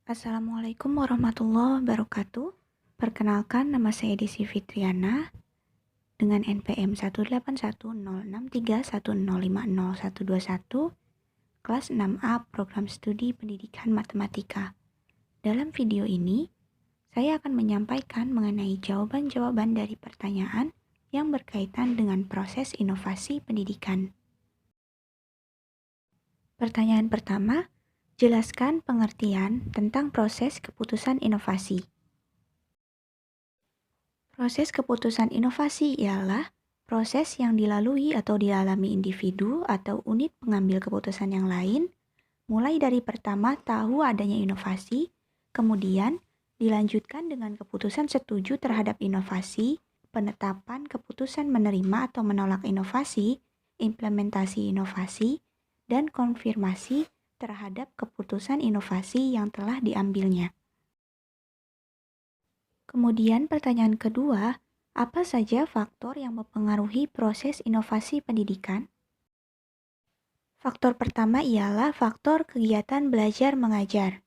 Assalamualaikum warahmatullahi wabarakatuh. Perkenalkan, nama saya Desi Fitriana dengan NPM 1810631050121, kelas 6A Program Studi Pendidikan Matematika. Dalam video ini, saya akan menyampaikan mengenai jawaban-jawaban dari pertanyaan yang berkaitan dengan proses inovasi pendidikan. Pertanyaan pertama, jelaskan pengertian tentang proses keputusan inovasi. Proses keputusan inovasi ialah proses yang dilalui atau dialami individu atau unit pengambil keputusan yang lain, mulai dari pertama tahu adanya inovasi, kemudian dilanjutkan dengan keputusan setuju terhadap inovasi, penetapan keputusan menerima atau menolak inovasi, implementasi inovasi, dan konfirmasi terhadap keputusan inovasi yang telah diambilnya. Kemudian pertanyaan kedua, apa saja faktor yang mempengaruhi proses inovasi pendidikan? Faktor pertama ialah faktor kegiatan belajar mengajar.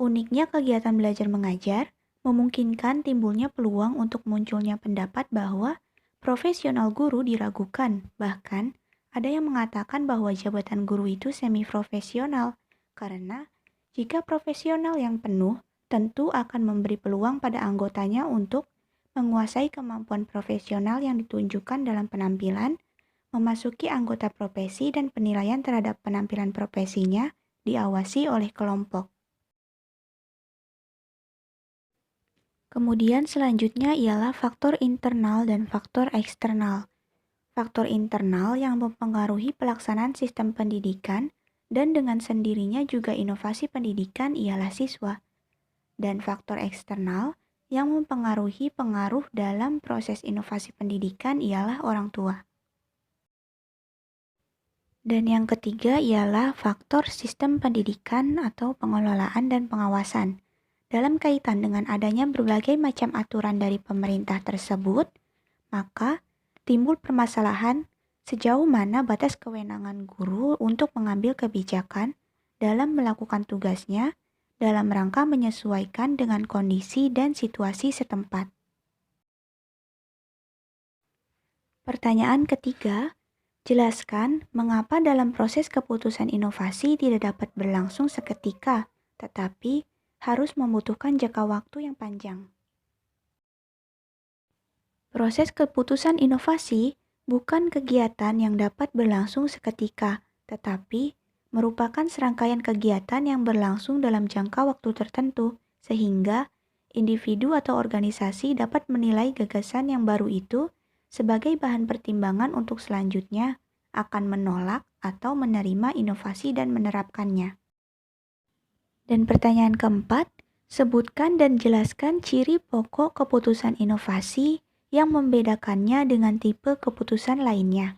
Uniknya kegiatan belajar mengajar memungkinkan timbulnya peluang untuk munculnya pendapat bahwa profesional guru diragukan, bahkan ada yang mengatakan bahwa jabatan guru itu semi-profesional, karena jika profesional yang penuh, tentu akan memberi peluang pada anggotanya untuk menguasai kemampuan profesional yang ditunjukkan dalam penampilan, memasuki anggota profesi dan penilaian terhadap penampilan profesinya diawasi oleh kelompok. Kemudian selanjutnya ialah faktor internal dan faktor eksternal. Faktor internal yang mempengaruhi pelaksanaan sistem pendidikan dan dengan sendirinya juga inovasi pendidikan ialah siswa. Dan faktor eksternal yang mempengaruhi pengaruh dalam proses inovasi pendidikan ialah orang tua. Dan yang ketiga ialah faktor sistem pendidikan atau pengelolaan dan pengawasan. Dalam kaitan dengan adanya berbagai macam aturan dari pemerintah tersebut, maka timbul permasalahan sejauh mana batas kewenangan guru untuk mengambil kebijakan dalam melakukan tugasnya dalam rangka menyesuaikan dengan kondisi dan situasi setempat. Pertanyaan ketiga, jelaskan mengapa dalam proses keputusan inovasi tidak dapat berlangsung seketika, tetapi harus membutuhkan jangka waktu yang panjang. Proses keputusan inovasi bukan kegiatan yang dapat berlangsung seketika, tetapi merupakan serangkaian kegiatan yang berlangsung dalam jangka waktu tertentu, sehingga individu atau organisasi dapat menilai gagasan yang baru itu sebagai bahan pertimbangan untuk selanjutnya akan menolak atau menerima inovasi dan menerapkannya. Dan pertanyaan keempat, sebutkan dan jelaskan ciri pokok keputusan inovasi yang membedakannya dengan tipe keputusan lainnya.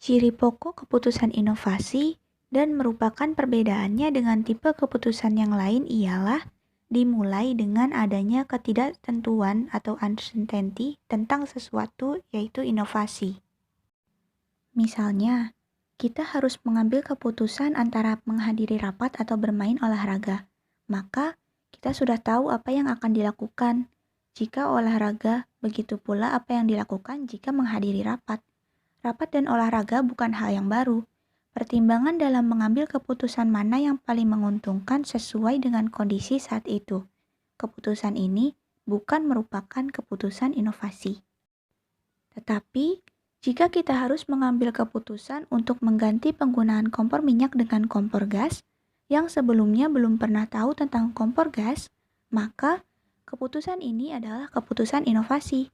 Ciri pokok keputusan inovasi dan merupakan perbedaannya dengan tipe keputusan yang lain ialah dimulai dengan adanya ketidaktentuan atau uncertainty tentang sesuatu, yaitu inovasi. Misalnya, kita harus mengambil keputusan antara menghadiri rapat atau bermain olahraga. Maka, kita sudah tahu apa yang akan dilakukan jika olahraga, begitu pula apa yang dilakukan jika menghadiri rapat. Rapat dan olahraga bukan hal yang baru. Pertimbangan dalam mengambil keputusan mana yang paling menguntungkan sesuai dengan kondisi saat itu. Keputusan ini bukan merupakan keputusan inovasi. Tetapi, jika kita harus mengambil keputusan untuk mengganti penggunaan kompor minyak dengan kompor gas, yang sebelumnya belum pernah tahu tentang kompor gas, maka keputusan ini adalah keputusan inovasi.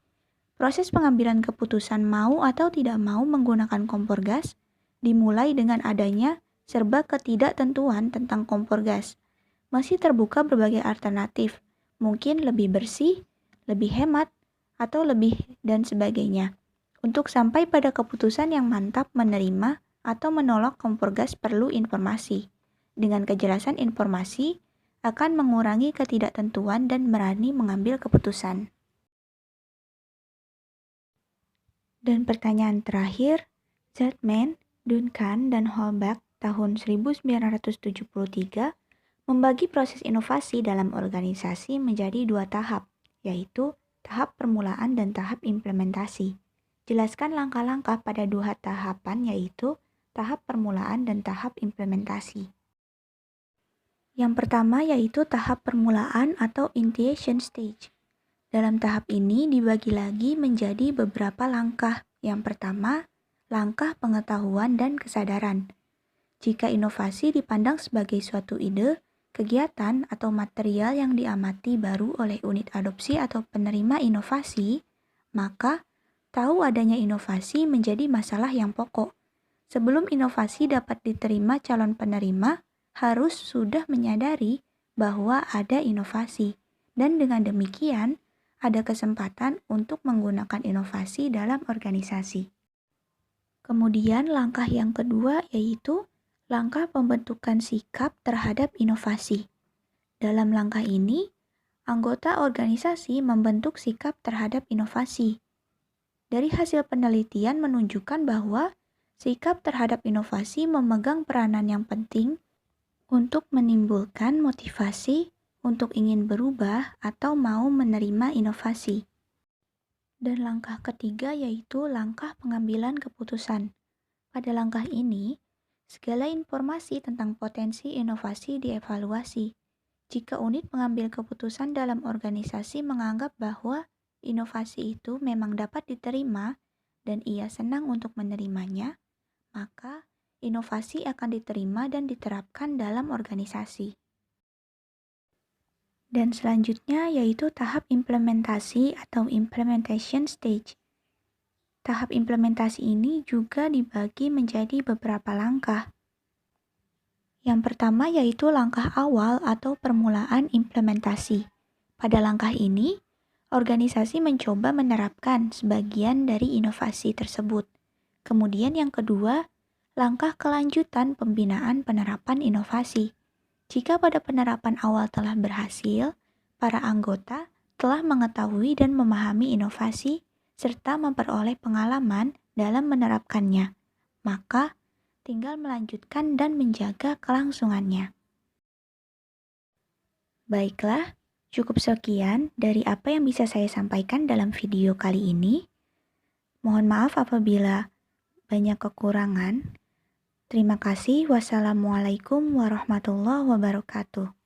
Proses pengambilan keputusan mau atau tidak mau menggunakan kompor gas dimulai dengan adanya serba ketidaktentuan tentang kompor gas. Masih terbuka berbagai alternatif, mungkin lebih bersih, lebih hemat, atau lebih dan sebagainya. Untuk sampai pada keputusan yang mantap menerima atau menolak kompor gas perlu informasi. Dengan kejelasan informasi akan mengurangi ketidaktentuan dan berani mengambil keputusan. Dan pertanyaan terakhir, Zeltman, Duncan, dan Holbach tahun 1973 membagi proses inovasi dalam organisasi menjadi dua tahap, yaitu tahap permulaan dan tahap implementasi. Jelaskan langkah-langkah pada dua tahapan, yaitu tahap permulaan dan tahap implementasi. Yang pertama yaitu tahap permulaan atau initiation stage. Dalam tahap ini dibagi lagi menjadi beberapa langkah. Yang pertama, langkah pengetahuan dan kesadaran. Jika inovasi dipandang sebagai suatu ide, kegiatan atau material yang diamati baru oleh unit adopsi atau penerima inovasi, maka tahu adanya inovasi menjadi masalah yang pokok. Sebelum inovasi dapat diterima calon penerima, harus sudah menyadari bahwa ada inovasi, dan dengan demikian ada kesempatan untuk menggunakan inovasi dalam organisasi. Kemudian langkah yang kedua yaitu langkah pembentukan sikap terhadap inovasi. Dalam langkah ini, anggota organisasi membentuk sikap terhadap inovasi. Dari hasil penelitian menunjukkan bahwa sikap terhadap inovasi memegang peranan yang penting untuk menimbulkan motivasi untuk ingin berubah atau mau menerima inovasi. Dan langkah ketiga yaitu langkah pengambilan keputusan. Pada langkah ini, segala informasi tentang potensi inovasi dievaluasi. Jika unit pengambil keputusan dalam organisasi menganggap bahwa inovasi itu memang dapat diterima dan ia senang untuk menerimanya, maka inovasi akan diterima dan diterapkan dalam organisasi. Dan selanjutnya yaitu tahap implementasi atau implementation stage. Tahap implementasi ini juga dibagi menjadi beberapa langkah. Yang pertama yaitu langkah awal atau permulaan implementasi. Pada langkah ini, organisasi mencoba menerapkan sebagian dari inovasi tersebut. Kemudian yang kedua, langkah kelanjutan pembinaan penerapan inovasi. Jika pada penerapan awal telah berhasil, para anggota telah mengetahui dan memahami inovasi serta memperoleh pengalaman dalam menerapkannya, maka tinggal melanjutkan dan menjaga kelangsungannya. Baiklah, cukup sekian dari apa yang bisa saya sampaikan dalam video kali ini. Mohon maaf apabila banyak kekurangan. Terima kasih. Wassalamualaikum warahmatullahi wabarakatuh.